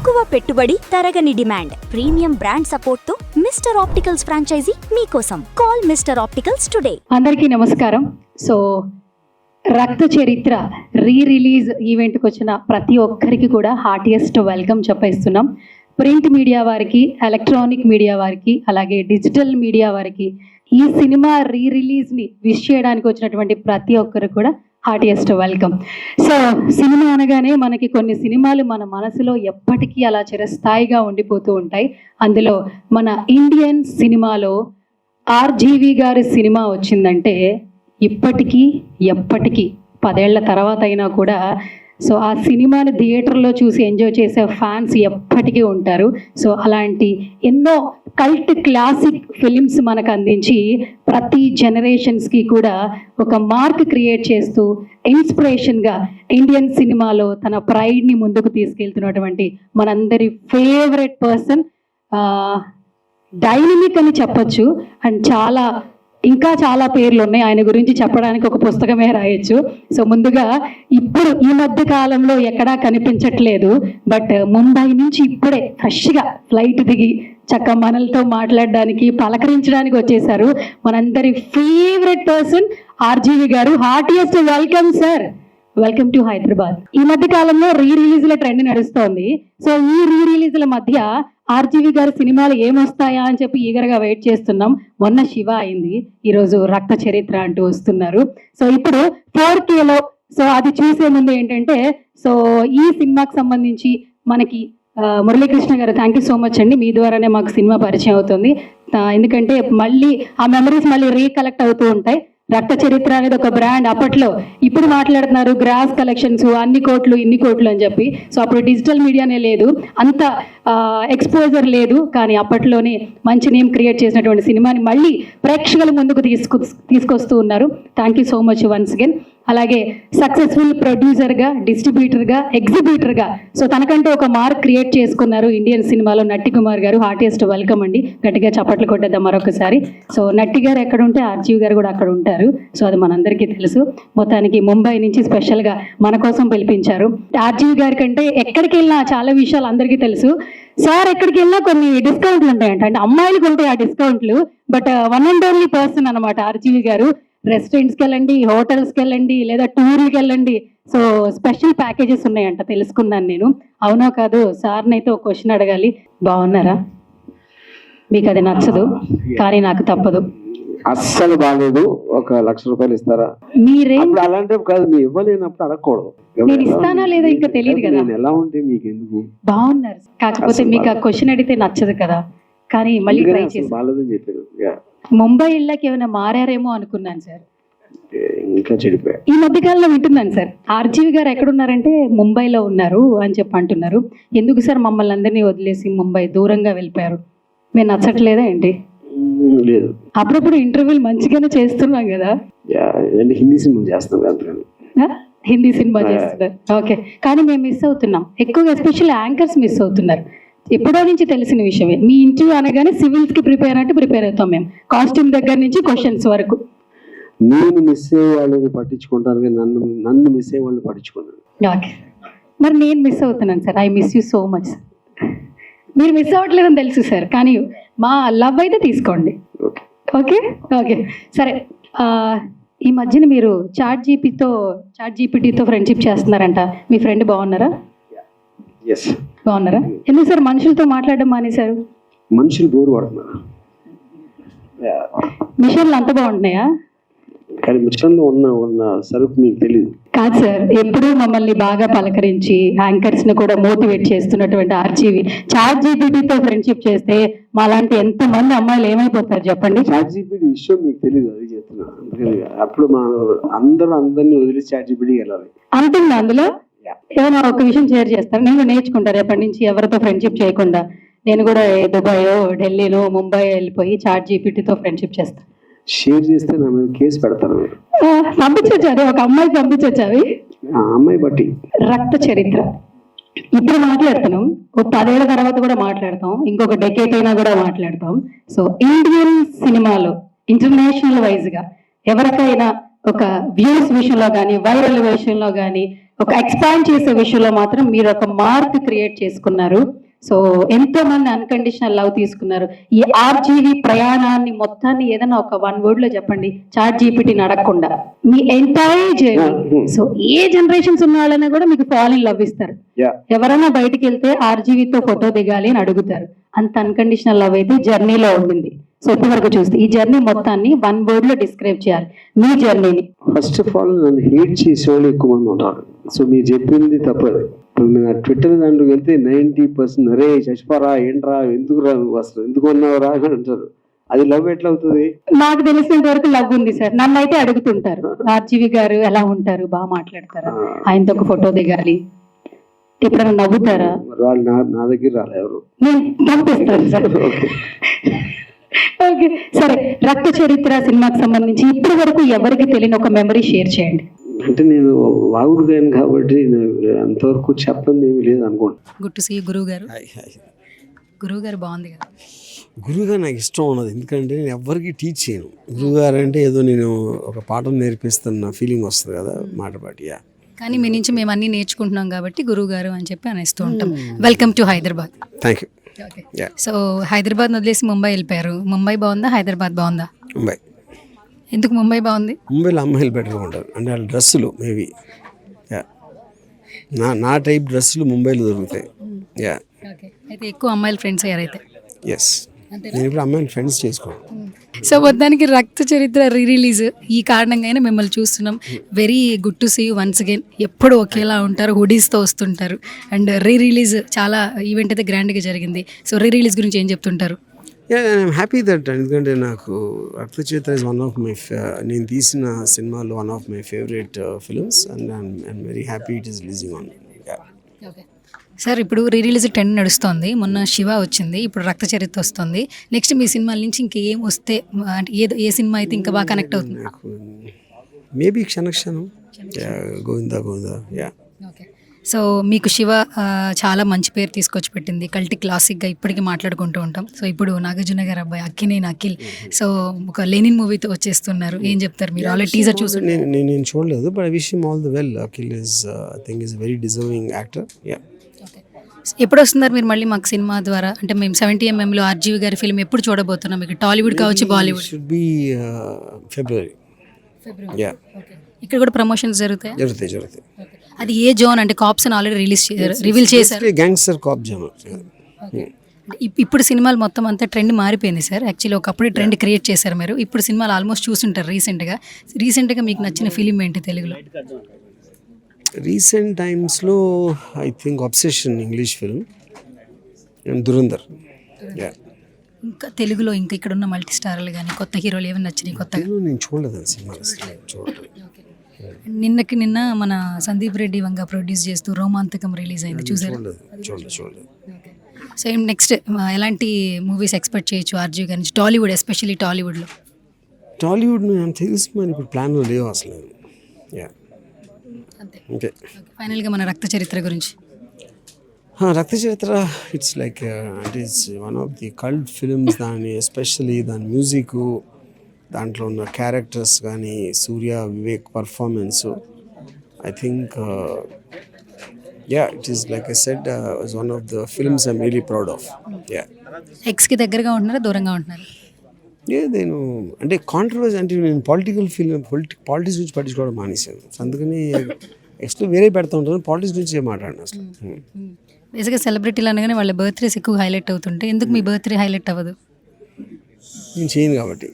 తక్కువ పెట్టుబడి, తరగని డిమాండ్, ప్రీమియం బ్రాండ్ సపోర్ట్ తో మిస్టర్ ఆప్టికల్స్ ఫ్రాంచైజీ మీకోసం. Call mister opticals today. అందరికీ నమస్కారం. సో రక్త చరిత్ర రిలీజ్ ఈవెంట్కి వచ్చిన ప్రతి ఒక్కరికి కూడా హార్టియెస్ట్ వెల్కమ్ చెప్పేస్తున్నాం. ప్రింట్ మీడియా వారికి, ఎలక్ట్రానిక్ మీడియా వారికి, అలాగే డిజిటల్ మీడియా వారికి ఈ సినిమా రిలీజ్ని విష్ చేయడానికి వచ్చినటువంటి ప్రతి ఒక్కరు కూడా హార్టియెస్ట్ వెల్కమ్. సో సినిమా అనగానే మనకి కొన్ని సినిమాలు మన మనసులో ఎప్పటికీ అలా చిరస్థాయిగా ఉండిపోతూ ఉంటాయి. అందులో మన ఇండియన్ సినిమాలో ఆర్జీవి గారి సినిమా వచ్చిందంటే ఇప్పటికీ ఎప్పటికీ 10 ఏళ్ల తర్వాత అయినా కూడా సో ఆ సినిమాని థియేటర్లో చూసి ఎంజాయ్ చేసే ఫ్యాన్స్ ఎప్పటికీ ఉంటారు. సో అలాంటి ఎన్నో కల్ట్ క్లాసిక్ ఫిలిమ్స్ మనకు అందించి ప్రతి జనరేషన్స్కి కూడా ఒక మార్క్ క్రియేట్ చేస్తూ ఇన్స్పిరేషన్గా ఇండియన్ సినిమాలో తన ప్రైడ్ని ముందుకు తీసుకెళ్తున్నటువంటి మనందరి ఫేవరెట్ పర్సన్, డైనమిక్ అని చెప్పచ్చు. అండ్ ఇంకా చాలా పేర్లు ఉన్నాయి, ఆయన గురించి చెప్పడానికి ఒక పుస్తకమే రాయొచ్చు. సో ముందుగా ఇప్పుడు ఈ మధ్య కాలంలో ఎక్కడా కనిపించట్లేదు, బట్ ముంబై నుంచి ఇప్పుడే ఫ్రెష్గా ఫ్లైట్ దిగి చక్క మనలతో మాట్లాడడానికి, పలకరించడానికి వచ్చేసారు మనందరి ఫేవరెట్ పర్సన్ ఆర్జీవి గారు. Heartiest welcome sir. Welcome to Hyderabad. ఈ మధ్య కాలంలో రిలీజ్ల ట్రెండ్ నడుస్తోంది. సో ఈ రిలీజ్ల మధ్య ఆర్జీవి గారి సినిమాలు ఏమొస్తాయా అని చెప్పి ఈగర్గా వెయిట్ చేస్తున్నాం. మొన్న శివ అయింది, ఈరోజు రక్త చరిత్ర అంటూ వస్తున్నారు. సో ఇప్పుడు 4Kలో సో అది చూసే ముందు ఏంటంటే సో ఈ సినిమాకి సంబంధించి మనకి మురళీకృష్ణ గారు, థ్యాంక్ యూ సో మచ్ అండి, మీ ద్వారానే మాకు సినిమా పరిచయం అవుతుంది. ఎందుకంటే మళ్ళీ ఆ మెమరీస్ మళ్ళీ రీకలెక్ట్ అవుతూ ఉంటాయి. రక్త చరిత్ర అనేది ఒక బ్రాండ్. అప్పట్లో ఇప్పుడు మాట్లాడుతున్నారు గ్రాస్ కలెక్షన్స్ అన్ని కోట్లు ఇన్ని కోట్లు అని చెప్పి. సో అప్పుడు డిజిటల్ మీడియానే లేదు, అంత ఎక్స్పోజర్ లేదు, కానీ అప్పట్లోనే మంచి నేమ్ క్రియేట్ చేసినటువంటి సినిమాని మళ్ళీ ప్రేక్షకుల ముందుకు తీసుకొస్తూ ఉన్నారు. Thank you so much once again. అలాగే సక్సెస్ఫుల్ ప్రొడ్యూసర్గా, డిస్ట్రిబ్యూటర్గా, ఎగ్జిబ్యూటర్గా సో తనకంటే ఒక మార్క్ క్రియేట్ చేసుకున్నారు ఇండియన్ సినిమాలో నట్టి కుమార్ గారు. హార్టియెస్ట్ వెల్కమ్ అండి. గట్టిగా చప్పట్లు కొట్టేద్దాం మరొకసారి. సో నట్టి గారు ఎక్కడ ఉంటే ఆర్జీవి గారు కూడా అక్కడ ఉంటారు. సో అది మనందరికీ తెలుసు. మొత్తానికి ముంబై నుంచి స్పెషల్గా మన కోసం పిలిపించారు. ఆర్జీవి గారి కంటే ఎక్కడికి వెళ్ళినా చాలా విషయాలు అందరికీ తెలుసు. సార్ ఎక్కడికి వెళ్ళినా కొన్ని డిస్కౌంట్లు ఉంటాయంట, అంటే అమ్మాయిలకు ఉంటాయి ఆ డిస్కౌంట్లు, but one and only person అనమాట ఆర్జీవి గారు. రెస్టారెంట్స్కి వెళ్ళండి, హోటల్స్కి వెళ్ళండి, లేదా టూర్కి వెళ్ళండి, సో స్పెషల్ ప్యాకేజెస్ ఉన్నాయంట తెలుసుకున్నాను నేను. అవునో కాదు, సార్ని అయితే ఒక క్వశ్చన్ అడగాలి. బాగున్నారా? మీకు అది నచ్చదు కానీ నాకు తప్పదు. అస్సలు బాగాలేదు. 1,00,000 రూపాయలు ఇస్తారా? మీరే అలాంటి కాదు, మీరు ఇవ్వలేనప్పుడు అడగకూడదు. నేను ఇస్తానా లేదా ఇంకా తెలియదు కదా. ఎలా ఉంటే మీకు ఎందుకు? బాగున్నారు, కాకపోతే మీకు ఆ క్వశ్చన్ అడిగితే నచ్చదు కదా, కానీ మళ్ళీ ట్రై చేసి బాగాలేదని చెప్పారు. ముంబై ఇళ్ళకి ఏమైనా మారారేమో అనుకున్నాను సార్. ఇంకా చెడిపోయా. ఈ మధ్య కాలంలో వింటున్నాను సార్, ఆర్జీవి గారు ఎక్కడున్నారంటే ముంబైలో ఉన్నారు అని చెప్పి అంటున్నారు. ఎందుకు సార్ మమ్మల్ని అందరినీ వదిలేసి ముంబై దూరంగా వెళ్ళిపోయారు? మేము నచ్చట్లేదా ఏంటి? లేదు, అప్పుడప్పుడు ఇంటర్వ్యూలు మంచిగానే చేస్తున్నాం కదా. హిందీ సినిమా చేస్తాం కదా. హిందీ సినిమా చేస్తున్నారు, ఓకే. కానీ మేము మిస్ అవుతున్నాం ఎక్కువగా, ఎస్పెషల్లీ యాంకర్స్ మిస్ అవుతున్నారు. ఎప్పుడో నుంచి తెలిసిన విషయమే. మీ ఇంటర్వ్యూ అనగానే సివిల్స్కి ప్రిపేర్ అవుతాం మేము, కాస్ట్యూమ్ దగ్గర నుంచి క్వశ్చన్స్ వరకు. నేను మిస్ అయ్యే వాళ్ళని పట్టించుకుంటాను కానీ నన్ను మిస్ అయ్యే వాళ్ళని పట్టించుకున్నాను. ఓకే, మరి నేను మిస్ అవుతున్నాను sir. I miss you so much sir. మీరు మిస్ అవ్వట్లేదని తెలుసు సార్, కానీ మా లవ్ అయితే తీసుకోండి. ఓకే ఓకే సరే. ఈ మధ్యన మీరు చాట్ జీపీటీతో ఫ్రెండ్షిప్ చేస్తున్నారంట. మీ ఫ్రెండ్ బాగున్నారా? బాగున్నారా? ఎందుకు సార్ మనుషులతో మాట్లాడడం మానేశారు? మనుషులు బోరు పడుతున్నారు. మిషన్లు అంత బాగుంటున్నాయా? కానీ మిషన్లో ఉన్న సరుకు మీకు తెలియదు. కాదు సార్, ఎప్పుడూ మమ్మల్ని బాగా పలకరించి యాంకర్స్ ని కూడా మోటివేట్ చేస్తున్నటువంటి ఆర్జీవి చాట్ జీపీటీతో ఫ్రెండ్షిప్ చేస్తే మాలాంటి ఎంతమంది అమ్మాయిలు ఏమైపోతారు చెప్పండి. చాట్ జీపీటీ విషయం మీకు తెలియదు, అది చెప్తున్నా. అప్పుడు అందరినీ వదిలి చాట్ జీపీటీకి వెళ్ళాలి అంటుంది. అందులో ఏమైనా ఒక విషయం షేర్ చేస్తారు, నేను నేర్చుకుంటా రేపటి నుంచి ఎవరితో ఫ్రెండ్షిప్ చేయకుండా. నేను కూడా దుబాయో, ఢిల్లీలో, ముంబై వెళ్ళిపోయి చాట్ జీపీటీతో ఫ్రెండ్షిప్ చేస్తాను. షేర్ చేస్తే నా మీద కేసు పెడతారు. పంపించొచ్చారు, ఒక అమ్మాయి పంపించొచ్చు. అవి అమ్మాయి బట్టి రక్త చరిత్ర ఇప్పుడు మాట్లాడుతున్నాం, ఒక 10 ఏళ్ల తర్వాత కూడా మాట్లాడతాం, ఇంకొక డెకేట్ అయినా కూడా మాట్లాడతాం. సో ఇండియన్ సినిమాలో ఇంటర్నేషనల్ వైజ్ గా ఎవరికైనా ఒక వ్యూస్ విషయంలో కానీ, వైరల్ విషయంలో కానీ, ఒక ఎక్స్పాండ్ చేసే విషయంలో మాత్రం మీరు ఒక మార్క్ క్రియేట్ చేసుకున్నారు. సో ఎంతో మంది అన్కండిషనల్ లవ్ తీసుకున్నారు. ఈ ఆర్జీవి ప్రయాణాన్ని మొత్తాన్ని ఏదైనా ఒక 1 word లో చెప్పండి, చాట్ జీపీటీని అడగకుండా. మీ ఎంటైర్ జర్నీ. సో ఏ జనరేషన్స్ ఉన్న వాళ్ళైనా కూడా మీకు ఫాల్ ఇన్ లవ్ ఇస్తారు. ఎవరైనా బయటికి వెళ్తే ఆర్జీవితో ఫోటో దిగాలి అని అడుగుతారు. అంత అన్కండిషనల్ లవ్ అయితే జర్నీలో ఉండింది. సో ఇప్పటి వరకు చూస్తే ఈ జర్నీ మొత్తాన్ని 1 word లో డిస్క్రైబ్ చేయాలి మీ జర్నీని. ఫస్ట్ ఆఫ్ ఆల్ నన్ను హేట్ చేసేవాళ్ళు ఎక్కువ మంది ఉంటారు. సో మీరు చెప్పింది తప్పదు. ఇప్పుడు నా ట్విట్టర్ దాంట్లోకి వెళ్తే 90% అరే చచ్చిపోరా, ఏంట్రా, ఎందుకు రా, నువ్వు అసలు ఎందుకు ఉన్నావురా అని అంటారు. అది లవ్ ఎట్లా అవుతుంది? నాకు తెలిసినంత వరకు లవ్ ఉంది సార్. నన్ను అయితే అడుగుతుంటారు, ఆర్జీవి గారు ఎలా ఉంటారు, బాగా మాట్లాడతారా, ఆయనతో ఒక ఫోటో దిగాలి, ఎప్పుడైనా నవ్వుతారా? వాళ్ళు నా దగ్గర రాలే ఎవరు, నేను పంపిస్తాను సార్. ఓకే సరే, రక్త చరిత్ర సినిమాకి సంబంధించి ఇప్పటి వరకు ఎవరికి తెలియని ఒక మెమరీ షేర్ చేయండి. అంటే నేను వాగుడు గాను కాబట్టి అంతవరకు చెప్పండి ఏమి లేదు అనుకోండి. గుడ్ టు సీ గురువు గారు. గురువు బాగుంది కదా. గురువుగారు నాకు ఇష్టం ఉన్నది, ఎందుకంటే నేను ఎవరికి టీచ్ చేయను. గురువుగారు అంటే ఏదో నేను ఒక పాఠం నేర్పిస్తున్న ఫీలింగ్ వస్తుంది కదా మాట పాటియా. కానీ మీ నుంచి మేము అన్నీ నేర్చుకుంటున్నాం కాబట్టి గురువు గారు అని చెప్పి అనేస్తూ ఉంటాం. Welcome to Hyderabad. Thank you. So Hyderabad వదిలేసి ముంబై వెళ్ళిపోయారు. ముంబై బాగుందా, హైదరాబాద్ బాగుందా? ముంబై. ఎందుకు ముంబై బాగుంది? ముంబైలో అమ్మాయిలు బెటర్గా ఉంటారు. అంటే వాళ్ళ డ్రెస్సులు మేబీ నా టైప్ డ్రెస్సులు ముంబైలో దొరుకుతాయి. అయితే ఎక్కువ అమ్మాయిలు ఫ్రెండ్స్ అయ్యారైతే. ఎస్, నేను ఇప్పుడు అమ్మాయిని ఫ్రెండ్స్ చేసుకోను. సో మొత్తానికి రక్త చరిత్ర రిలీజ్ ఈ కారణంగానే మిమ్మల్ని చూస్తున్నాం. Very good to see you once again. ఎప్పుడు ఒకేలా ఉంటారు, హుడీస్తో వస్తుంటారు. అండ్ రిలీజ్ చాలా ఈవెంట్ అయితే గ్రాండ్గా జరిగింది. సో రిలీజ్ గురించి ఏం చెప్తుంటారు? ఐఎమ్ హ్యాపీ దట్, ఎందుకంటే నాకు రక్త చరిత్ర ఇస్ వన్ ఆఫ్ మై నేను తీసిన సినిమాలో one of my favourite films and I'm very happy it is releasing on. Sir ఇప్పుడు రిలీజ్ 10 నడుస్తోంది. మొన్న శివ వచ్చింది, ఇప్పుడు రక్త చరిత్ర వస్తుంది. నెక్స్ట్ మీ సినిమాల నుంచి ఇంకేం వస్తే, అంటే ఏ సినిమా అయితే ఇంకా బాగా కనెక్ట్ అవుతుంది? నాకు maybe Kshanakshanam, Govinda Govinda. Okay. So మీకు శివ చాలా మంచి పేరు తీసుకొచ్చి పెట్టింది, కల్టీ క్లాసిక్గా ఇప్పటికీ మాట్లాడుకుంటూ ఉంటాం. సో ఇప్పుడు నాగార్జున గారు అబ్బాయి అక్కినేని అఖిల్, సో ఒక లెనిన్ మూవీతో వచ్చేస్తున్నారు. ఏం చెప్తారు మీరు? ఆల్రెడీ టీజర్ చూసి నేను చూడలేదు, but I wish him all the well. Akhil is I think is very deserving actor. ఎప్పుడు వస్తున్నారు మీరు మళ్ళీ మాకు సినిమా ద్వారా? అంటే మేము 70mm ఆర్జీవి గారి ఫిల్మ్ ఎప్పుడు చూడబోతున్నాం? మీకు టాలీవుడ్ కావచ్చు, బాలీవుడ్? షుడ్ బి ఫిబ్రవరి. ఇక్కడ కూడా ప్రమోషన్స్ జరుగుతాయి. అది ఏ జోన్ అంటే? కాప్స్ అని ఆల్రెడీ రివీల్ చేశారు. Gangster cop zone. ఇప్పుడు సినిమాలు మొత్తం అంతా ట్రెండ్ మారిపోయింది సార్. యాక్చువల్లీ ఒకప్పుడు ట్రెండ్ క్రియేట్ చేశారు మీరు. ఇప్పుడు సినిమాలు ఆల్మోస్ట్ చూస్తుంటారు. రీసెంట్గా మీకు నచ్చిన ఫిలిం ఏంటి తెలుగులో? రీసెంట్ టైమ్స్లో I think obsession English film and Dhurandhar. ఇంకా తెలుగులో ఇంకా ఇక్కడ ఉన్న మల్టీ స్టార్లు కానీ కొత్త హీరోలు ఏమైనా నచ్చినాయి కొత్తగా? నేను చూడలేదు సినిమాలు, చూడలేదు. నిన్న మన సందీప్ రెడ్డి వంగ ప్రొడ్యూస్ చేస్తూ రోమాంతకం రిలీజ్ అయింది, చూసారు? చూడలేదు. సో నెక్స్ట్ ఎలాంటి మూవీస్ ఎక్స్పెక్ట్ చేయొచ్చు ఆర్జీవి గారి నుంచి, టాలీవుడ్ ఎస్పెషల్లీ టాలీవుడ్లో? టాలీవుడ్ నాకు తెలిసి మరి ఇప్పుడు ప్లాన్లో లేవు అసలు. ఓకే, ఫైనల్గా మన రక్త చరిత్ర గురించి. Rakta Charitra it's like it is one of the cult films. దాని ఎస్పెషల్లీ దాని మ్యూజిక్, దాంట్లో ఉన్న క్యారెక్టర్స్ కానీ, Surya Vivek performance, I think it is like I said is one of the films I'm really proud of. ఎక్స్కి దగ్గరగా ఉంటున్నారా, దూరంగా ఉంటున్నారా? నేను అంటే కాంట్రవర్సీ అంటే నేను పాలిటిక్స్ గురించి పట్టించుకోవడం మానేశాను. అందుకని నెక్స్ట్ వేరే పెడతా ఉంటాను, పాలిటిక్స్ గురించి ఏం మాట్లాడిన అసలు. బేసిక్గా సెలబ్రిటీలు అనగానే వాళ్ళ బర్త్డేస్ ఎక్కువ హైలైట్ అవుతుంటాయి. ఎందుకు మీ బర్త్డే హైలైట్ అవ్వదు? నేను చేయను కాబట్టి.